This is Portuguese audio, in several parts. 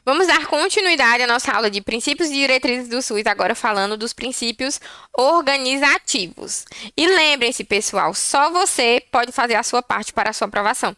Vamos dar continuidade à nossa aula de princípios e diretrizes do SUS, agora falando dos princípios organizativos. E lembrem-se, pessoal, só você pode fazer a sua parte para a sua aprovação.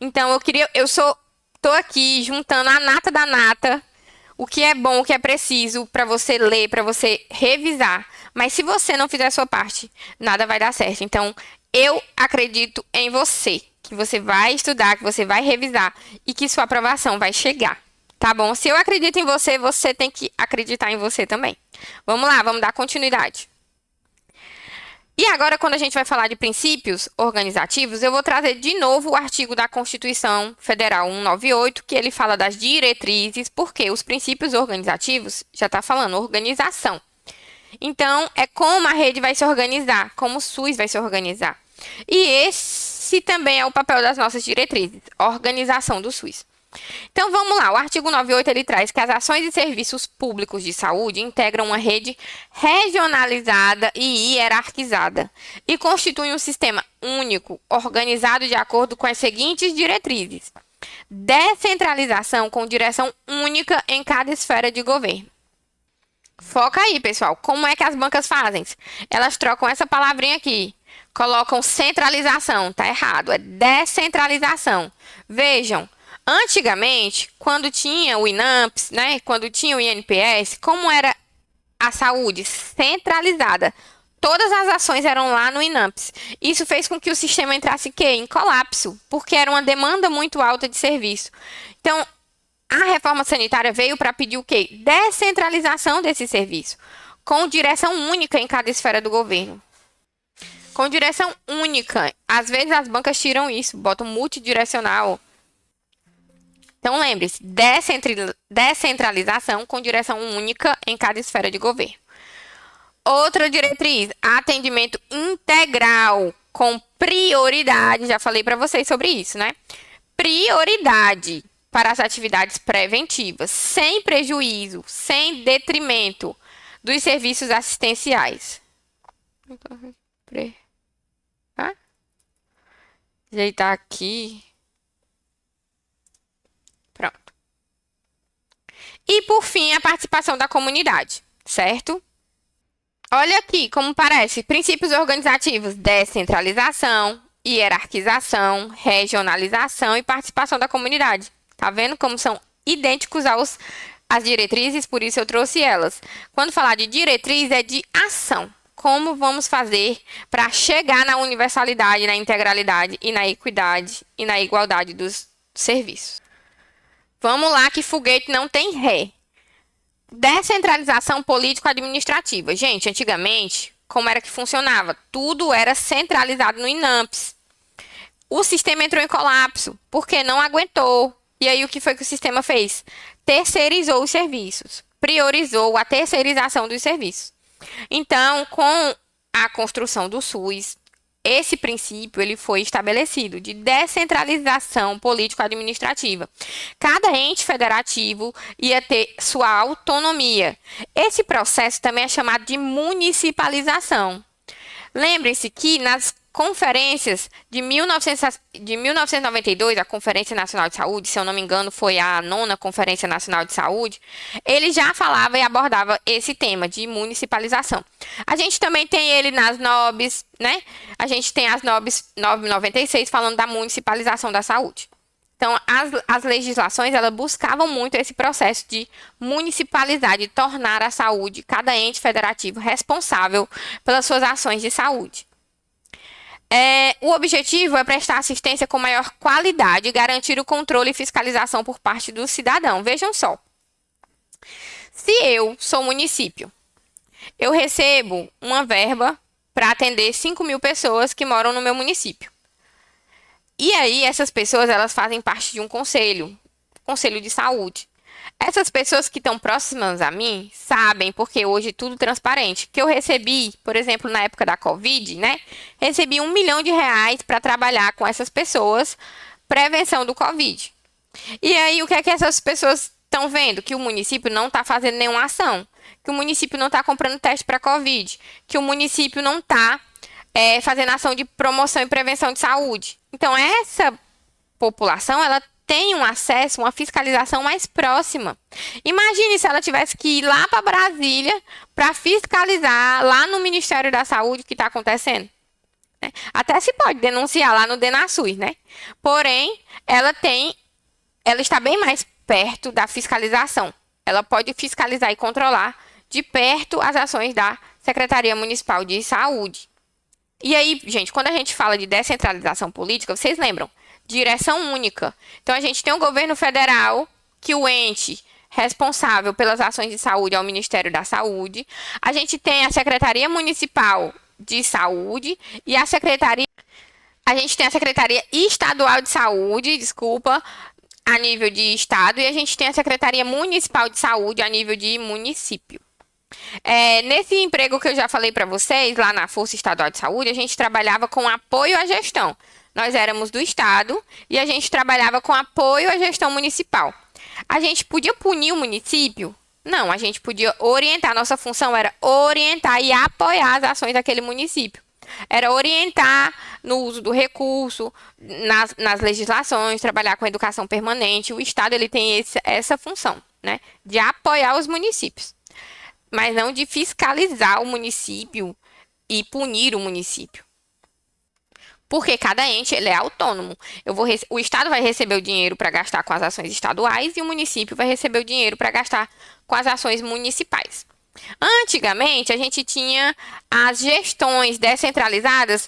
Então, tô aqui juntando a nata da nata, o que é bom, o que é preciso para você ler, para você revisar. Mas se você não fizer a sua parte, nada vai dar certo. Então, eu acredito em você, que você vai estudar, que você vai revisar e que sua aprovação vai chegar. Tá bom? Se eu acredito em você, você tem que acreditar em você também. Vamos lá, vamos dar continuidade. E agora, quando a gente vai falar de princípios organizativos, eu vou trazer de novo o artigo da Constituição Federal 198, que ele fala das diretrizes, porque os princípios organizativos já está falando organização. Então, é como a rede vai se organizar, como o SUS vai se organizar. E esse também é o papel das nossas diretrizes, organização do SUS. Então vamos lá, o artigo 98 ele traz que as ações e serviços públicos de saúde integram uma rede regionalizada e hierarquizada e constituem um sistema único, organizado de acordo com as seguintes diretrizes: descentralização com direção única em cada esfera de governo. Foca aí, pessoal. Como é que as bancas fazem? Elas trocam essa palavrinha aqui. Colocam centralização. Tá errado. É descentralização. Vejam. Antigamente, quando tinha o INAMPS, né? Quando tinha o INPS, como era a saúde centralizada? Todas as ações eram lá no INAMPS. Isso fez com que o sistema entrasse em colapso, porque era uma demanda muito alta de serviço. Então, a reforma sanitária veio para pedir o quê? Descentralização desse serviço, com direção única em cada esfera do governo. Com direção única. Às vezes as bancas tiram isso, botam multidirecional. Então lembre-se, descentralização com direção única em cada esfera de governo. Outra diretriz, atendimento integral com prioridade, já falei para vocês sobre isso, né? Prioridade para as atividades preventivas, sem prejuízo, sem detrimento dos serviços assistenciais. Ajeitar aqui. Pronto. E por fim, a participação da comunidade, certo? Olha aqui como parece. Princípios organizativos: descentralização, hierarquização, regionalização e participação da comunidade. Tá vendo como são idênticos às diretrizes? Por isso eu trouxe elas. Quando falar de diretriz, é de ação. Como vamos fazer para chegar na universalidade, na integralidade e na equidade e na igualdade dos serviços. Vamos lá que foguete não tem ré. Descentralização político-administrativa. Gente, antigamente, como era que funcionava? Tudo era centralizado no INAMPS. O sistema entrou em colapso porque não aguentou. E aí, o que foi que o sistema fez? Terceirizou os serviços. Priorizou a terceirização dos serviços. Então, com a construção do SUS, esse princípio ele foi estabelecido de descentralização político-administrativa. Cada ente federativo ia ter sua autonomia. Esse processo também é chamado de municipalização. Lembrem-se que nas conferências de 1992, a Conferência Nacional de Saúde, se eu não me engano, foi a 9ª Conferência Nacional de Saúde, ele já falava e abordava esse tema de municipalização. A gente também tem ele nas NOBs, né? A gente tem as NOBs 996 falando da municipalização da saúde. Então, as legislações, elas buscavam muito esse processo de municipalizar, de tornar a saúde, cada ente federativo responsável pelas suas ações de saúde. O objetivo é prestar assistência com maior qualidade e garantir o controle e fiscalização por parte do cidadão. Vejam só. Se eu sou município, eu recebo uma verba para atender 5.000 pessoas que moram no meu município. E aí, essas pessoas, elas fazem parte de um conselho de saúde. Essas pessoas que estão próximas a mim sabem, porque hoje é tudo transparente, que eu recebi, por exemplo, na época da Covid, né? Recebi R$ 1 milhão para trabalhar com essas pessoas, prevenção do Covid. E aí, o que é que essas pessoas estão vendo? Que o município não está fazendo nenhuma ação, que o município não está comprando teste para Covid, que o município não está fazendo ação de promoção e prevenção de saúde. Então, essa população, ela tem um acesso, uma fiscalização mais próxima. Imagine se ela tivesse que ir lá para Brasília para fiscalizar lá no Ministério da Saúde o que está acontecendo. Né? Até se pode denunciar lá no DenaSUS, né? Porém, ela está bem mais perto da fiscalização. Ela pode fiscalizar e controlar de perto as ações da Secretaria Municipal de Saúde. E aí, gente, quando a gente fala de descentralização política, vocês lembram? Direção única. Então, a gente tem o governo federal, que o ente responsável pelas ações de saúde é o Ministério da Saúde. A gente tem a Secretaria Municipal de Saúde e a gente tem a Secretaria Estadual de Saúde, a nível de estado, e a gente tem a Secretaria Municipal de Saúde a nível de município. Nesse emprego que eu já falei para vocês, lá na Força Estadual de Saúde, a gente trabalhava com apoio à gestão. Nós éramos do estado e a gente trabalhava com apoio à gestão municipal. A gente podia punir o município? Não, a gente podia orientar. Nossa função era orientar e apoiar as ações daquele município. Era orientar no uso do recurso, nas legislações, trabalhar com educação permanente. O estado ele tem essa função, né, de apoiar os municípios, mas não de fiscalizar o município e punir o município. Porque cada ente ele é autônomo. O estado vai receber o dinheiro para gastar com as ações estaduais e o município vai receber o dinheiro para gastar com as ações municipais. Antigamente, a gente tinha as gestões descentralizadas,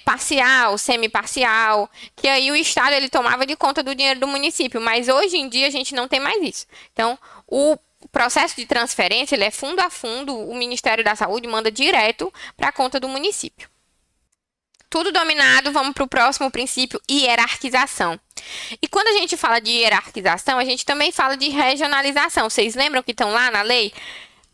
parcial, semi-parcial, que aí o estado ele tomava de conta do dinheiro do município, mas hoje em dia a gente não tem mais isso. Então, o processo de transferência ele é fundo a fundo, o Ministério da Saúde manda direto para a conta do município. Tudo dominado, vamos para o próximo princípio, hierarquização. E quando a gente fala de hierarquização, a gente também fala de regionalização. Vocês lembram que estão lá na lei?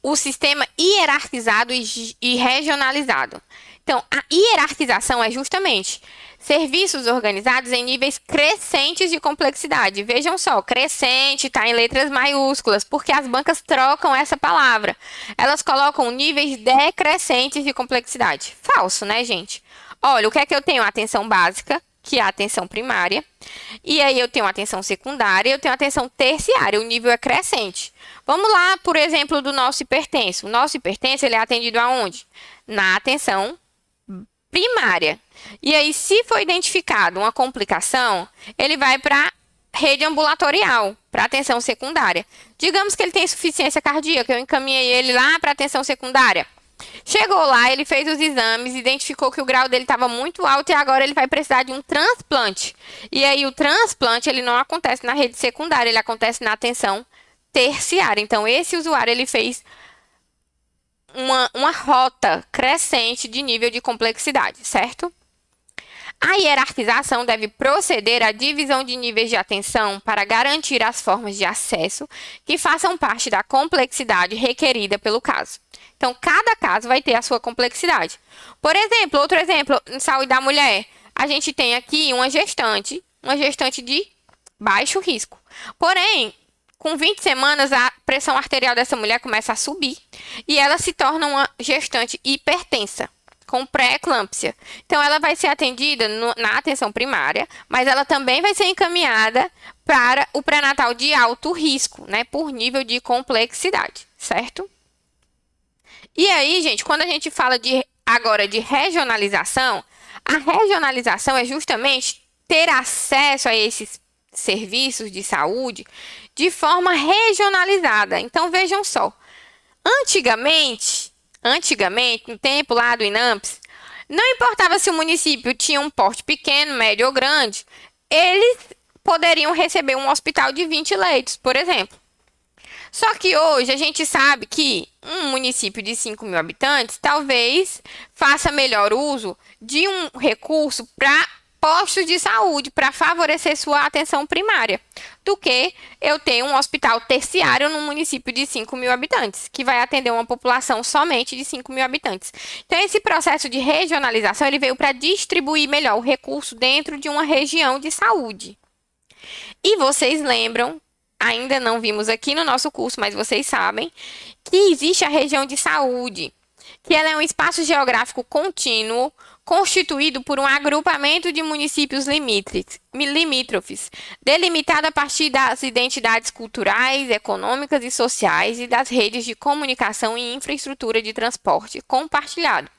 O sistema hierarquizado e regionalizado. Então, a hierarquização é justamente serviços organizados em níveis crescentes de complexidade. Vejam só, crescente está em letras maiúsculas, porque as bancas trocam essa palavra. Elas colocam níveis decrescentes de complexidade. Falso, né, gente? Olha, o que é que eu tenho? Atenção básica, que é a atenção primária. E aí eu tenho atenção secundária e eu tenho atenção terciária. O nível é crescente. Vamos lá, por exemplo, do nosso hipertenso. O nosso hipertenso ele é atendido aonde? Na atenção primária. E aí, se for identificado uma complicação, ele vai para a rede ambulatorial, para atenção secundária. Digamos que ele tem insuficiência cardíaca, eu encaminhei ele lá para atenção secundária. Chegou lá, ele fez os exames, identificou que o grau dele estava muito alto e agora ele vai precisar de um transplante. E aí o transplante ele não acontece na rede secundária, ele acontece na atenção terciária. Então esse usuário ele fez uma rota crescente de nível de complexidade, certo? A hierarquização deve proceder à divisão de níveis de atenção para garantir as formas de acesso que façam parte da complexidade requerida pelo caso. Então, cada caso vai ter a sua complexidade. Por exemplo, outro exemplo, em saúde da mulher, a gente tem aqui uma gestante de baixo risco. Porém, com 20 semanas, a pressão arterial dessa mulher começa a subir e ela se torna uma gestante hipertensa, com pré-eclâmpsia. Então, ela vai ser atendida na atenção primária, mas ela também vai ser encaminhada para o pré-natal de alto risco, né, por nível de complexidade, certo? E aí, gente, quando a gente fala agora de regionalização, a regionalização é justamente ter acesso a esses serviços de saúde de forma regionalizada. Então, vejam só, antigamente, no tempo lá do INAMPS, não importava se o município tinha um porte pequeno, médio ou grande, eles poderiam receber um hospital de 20 leitos, por exemplo. Só que hoje a gente sabe que um município de 5.000 habitantes talvez faça melhor uso de um recurso para postos de saúde, para favorecer sua atenção primária, do que eu ter um hospital terciário num município de 5.000 habitantes, que vai atender uma população somente de 5.000 habitantes. Então, esse processo de regionalização ele veio para distribuir melhor o recurso dentro de uma região de saúde. E vocês lembram, ainda não vimos aqui no nosso curso, mas vocês sabem, que existe a região de saúde. que ela é um espaço geográfico contínuo constituído por um agrupamento de municípios limítrofes, delimitado a partir das identidades culturais, econômicas e sociais e das redes de comunicação e infraestrutura de transporte compartilhado,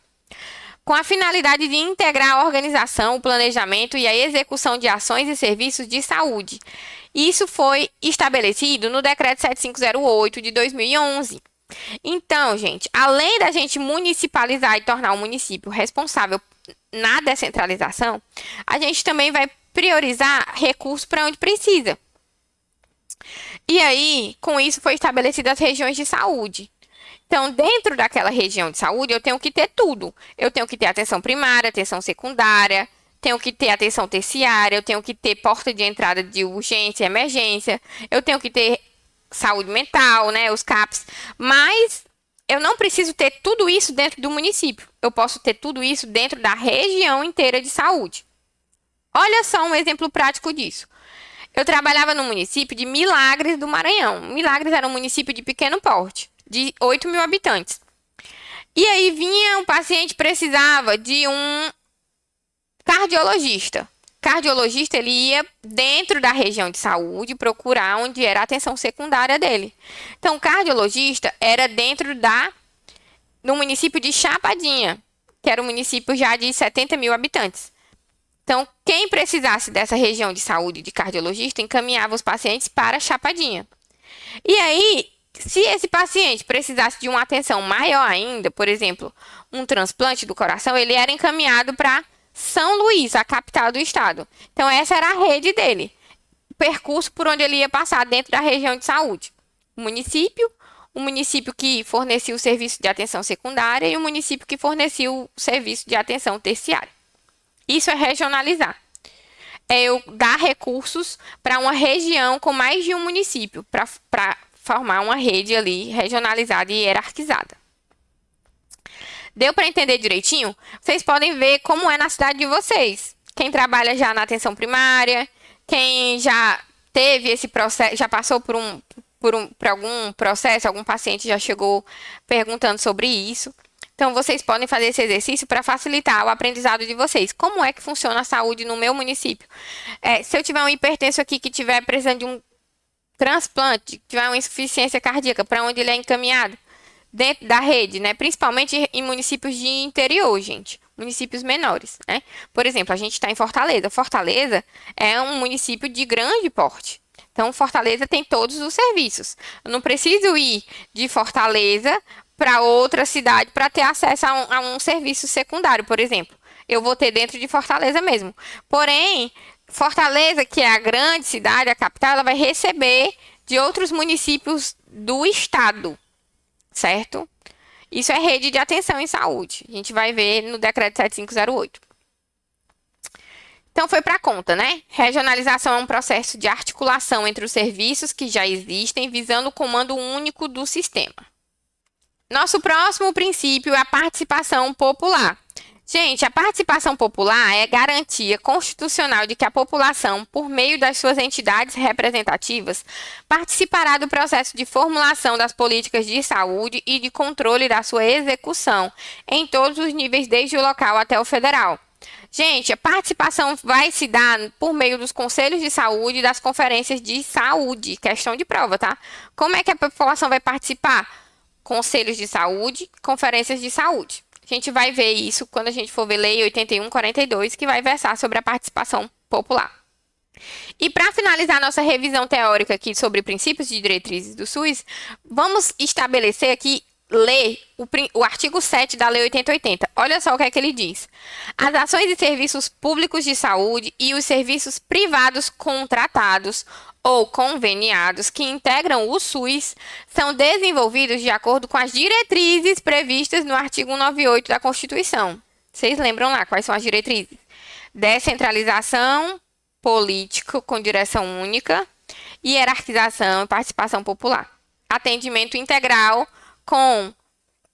com a finalidade de integrar a organização, o planejamento e a execução de ações e serviços de saúde. Isso foi estabelecido no Decreto 7508 de 2011. Então, gente, além da gente municipalizar e tornar o município responsável na descentralização, a gente também vai priorizar recursos para onde precisa. E aí, com isso, foi estabelecidas as regiões de saúde. Então, dentro daquela região de saúde, eu tenho que ter tudo. Eu tenho que ter atenção primária, atenção secundária, tenho que ter atenção terciária, eu tenho que ter porta de entrada de urgência e emergência, eu tenho que ter saúde mental, né, os CAPs, mas eu não preciso ter tudo isso dentro do município. Eu posso ter tudo isso dentro da região inteira de saúde. Olha só um exemplo prático disso. Eu trabalhava no município de Milagres do Maranhão. Milagres era um município de pequeno porte, de 8 mil habitantes. E aí vinha um paciente, precisava de um cardiologista. Cardiologista, ele ia dentro da região de saúde procurar onde era a atenção secundária dele. Então, o cardiologista era dentro do município de Chapadinha, que era um município já de 70 mil habitantes. Então, quem precisasse dessa região de saúde de cardiologista, encaminhava os pacientes para Chapadinha. E aí, se esse paciente precisasse de uma atenção maior ainda, por exemplo, um transplante do coração, ele era encaminhado para São Luís, a capital do estado. Então, essa era a rede dele, o percurso por onde ele ia passar dentro da região de saúde. O município que fornecia o serviço de atenção secundária e o município que fornecia o serviço de atenção terciária. Isso é regionalizar. É eu dar recursos para uma região com mais de um município, para formar uma rede ali regionalizada e hierarquizada. Deu para entender direitinho? Vocês podem ver como é na cidade de vocês. Quem trabalha já na atenção primária, quem já teve esse processo, já passou por algum processo, algum paciente já chegou perguntando sobre isso. Então, vocês podem fazer esse exercício para facilitar o aprendizado de vocês. Como é que funciona a saúde no meu município? Se eu tiver um hipertenso aqui que estiver precisando de um transplante, tiver uma insuficiência cardíaca, para onde ele é encaminhado? Dentro da rede, né? Principalmente em municípios de interior, gente. Municípios menores, né? Por exemplo, a gente está em Fortaleza. Fortaleza é um município de grande porte. Então, Fortaleza tem todos os serviços. Eu não preciso ir de Fortaleza para outra cidade para ter acesso a um serviço secundário, por exemplo. Eu vou ter dentro de Fortaleza mesmo. Porém, Fortaleza, que é a grande cidade, a capital, ela vai receber de outros municípios do estado, certo? Isso é rede de atenção em saúde. A gente vai ver no decreto 7508. Então, foi para conta, né? Regionalização é um processo de articulação entre os serviços que já existem, visando o comando único do sistema. Nosso próximo princípio é a participação popular. Gente, a participação popular é garantia constitucional de que a população, por meio das suas entidades representativas, participará do processo de formulação das políticas de saúde e de controle da sua execução, em todos os níveis, desde o local até o federal. Gente, a participação vai se dar por meio dos conselhos de saúde e das conferências de saúde. Questão de prova, tá? Como é que a população vai participar? Conselhos de saúde, conferências de saúde. A gente vai ver isso quando a gente for ver Lei 81/42, que vai versar sobre a participação popular. E para finalizar nossa revisão teórica aqui sobre princípios e diretrizes do SUS, vamos estabelecer aqui, ler o artigo 7 da Lei 8080. Olha só o que é que ele diz. As ações e serviços públicos de saúde e os serviços privados contratados ou conveniados que integram o SUS são desenvolvidos de acordo com as diretrizes previstas no artigo 198 da Constituição. Vocês lembram lá quais são as diretrizes? Descentralização política com direção única, hierarquização e participação popular. Atendimento integral com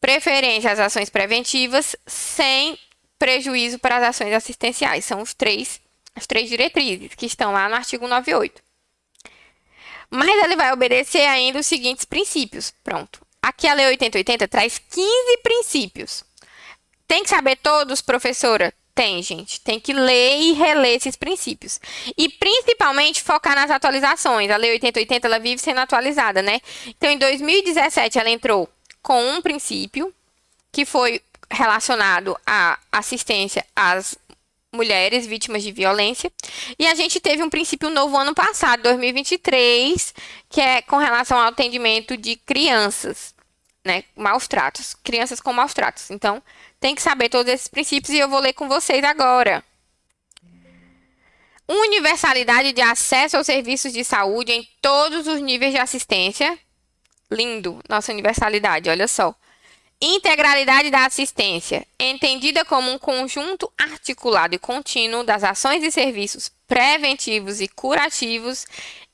preferência às ações preventivas, sem prejuízo para as ações assistenciais. São as três diretrizes que estão lá no artigo 198. Mas ele vai obedecer ainda os seguintes princípios. Pronto. Aqui a Lei 8080 traz 15 princípios. Tem que saber todos, professora? Tem, gente. Tem que ler e reler esses princípios. E, principalmente, focar nas atualizações. A Lei 8080, ela vive sendo atualizada, né? Então, em 2017, ela entrou com um princípio que foi relacionado à assistência às mulheres vítimas de violência. E a gente teve um princípio novo ano passado, 2023, que é com relação ao atendimento de crianças, né? Maus tratos. Crianças com maus tratos. Então, tem que saber todos esses princípios e eu vou ler com vocês agora. Universalidade de acesso aos serviços de saúde em todos os níveis de assistência. Lindo, nossa universalidade, olha só. Integralidade da assistência, entendida como um conjunto articulado e contínuo das ações e serviços preventivos e curativos,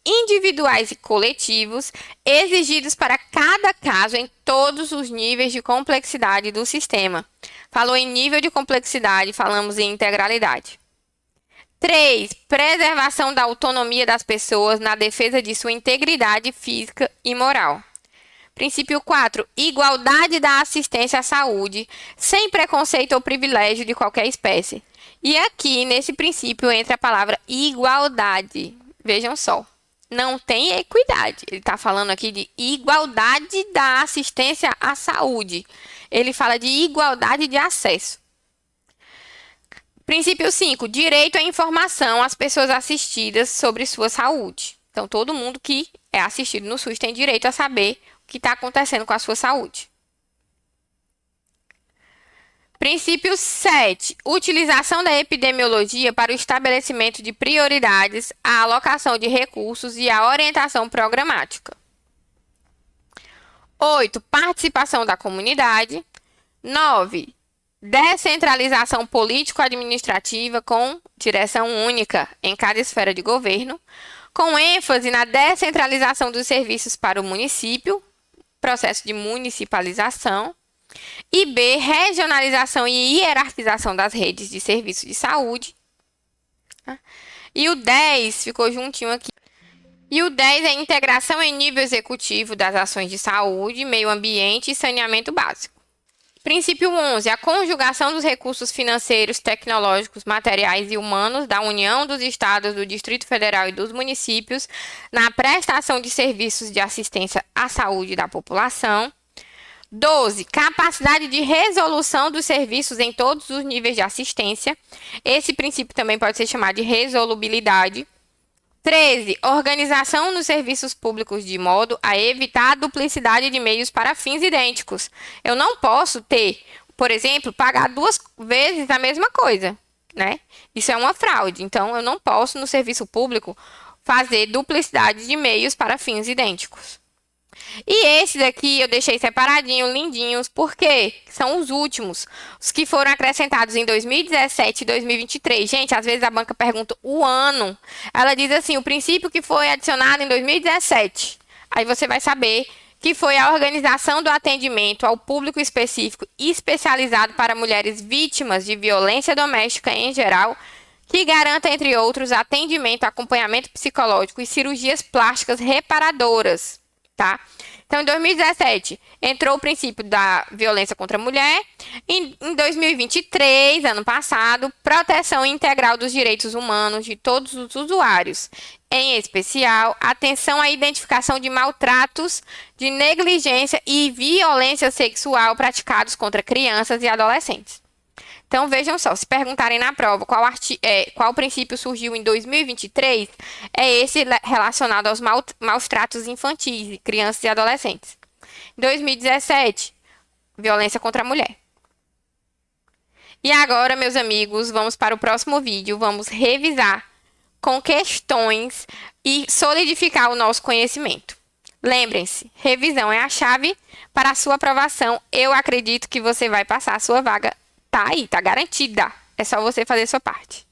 individuais e coletivos, exigidos para cada caso em todos os níveis de complexidade do sistema. Falou em nível de complexidade, falamos em integralidade. 3. Preservação da autonomia das pessoas na defesa de sua integridade física e moral. Princípio 4. Igualdade da assistência à saúde, sem preconceito ou privilégio de qualquer espécie. E aqui, nesse princípio, entra a palavra igualdade. Vejam só. Não tem equidade. Ele está falando aqui de igualdade da assistência à saúde. Ele fala de igualdade de acesso. Princípio 5. Direito à informação às pessoas assistidas sobre sua saúde. Então, todo mundo que é assistido no SUS tem direito a saber o que está acontecendo com a sua saúde. Princípio 7. Utilização da epidemiologia para o estabelecimento de prioridades, a alocação de recursos e a orientação programática. 8. Participação da comunidade. 9. Descentralização político-administrativa com direção única em cada esfera de governo, com ênfase na descentralização dos serviços para o município, processo de municipalização. E B, regionalização e hierarquização das redes de serviços de saúde. E o 10 ficou juntinho aqui. E o 10 é integração em nível executivo das ações de saúde, meio ambiente e saneamento básico. Princípio 11, a conjugação dos recursos financeiros, tecnológicos, materiais e humanos da União, dos Estados, do Distrito Federal e dos municípios na prestação de serviços de assistência à saúde da população. 12. Capacidade de resolução dos serviços em todos os níveis de assistência. Esse princípio também pode ser chamado de resolubilidade. 13. Organização nos serviços públicos de modo a evitar a duplicidade de meios para fins idênticos. Eu não posso ter, por exemplo, pagar 2 vezes a mesma coisa, né? Isso é uma fraude. Então, eu não posso, no serviço público, fazer duplicidade de meios para fins idênticos. E esses aqui eu deixei separadinho, lindinhos, porque são os últimos, os que foram acrescentados em 2017 e 2023. Gente, às vezes a banca pergunta o ano. Ela diz assim, o princípio que foi adicionado em 2017. Aí você vai saber que foi a organização do atendimento ao público específico e especializado para mulheres vítimas de violência doméstica em geral, que garanta, entre outros, atendimento, acompanhamento psicológico e cirurgias plásticas reparadoras. Tá? Então, em 2017, entrou o princípio da violência contra a mulher. Em 2023, ano passado, proteção integral dos direitos humanos de todos os usuários. Em especial, atenção à identificação de maltratos, de negligência e violência sexual praticados contra crianças e adolescentes. Então, vejam só, se perguntarem na prova qual princípio surgiu em 2023, é esse relacionado aos maus tratos infantis, crianças e adolescentes. Em 2017, violência contra a mulher. E agora, meus amigos, vamos para o próximo vídeo, vamos revisar com questões e solidificar o nosso conhecimento. Lembrem-se, revisão é a chave para a sua aprovação. Eu acredito que você vai passar a sua vaga. Tá aí, tá garantida. É só você fazer a sua parte.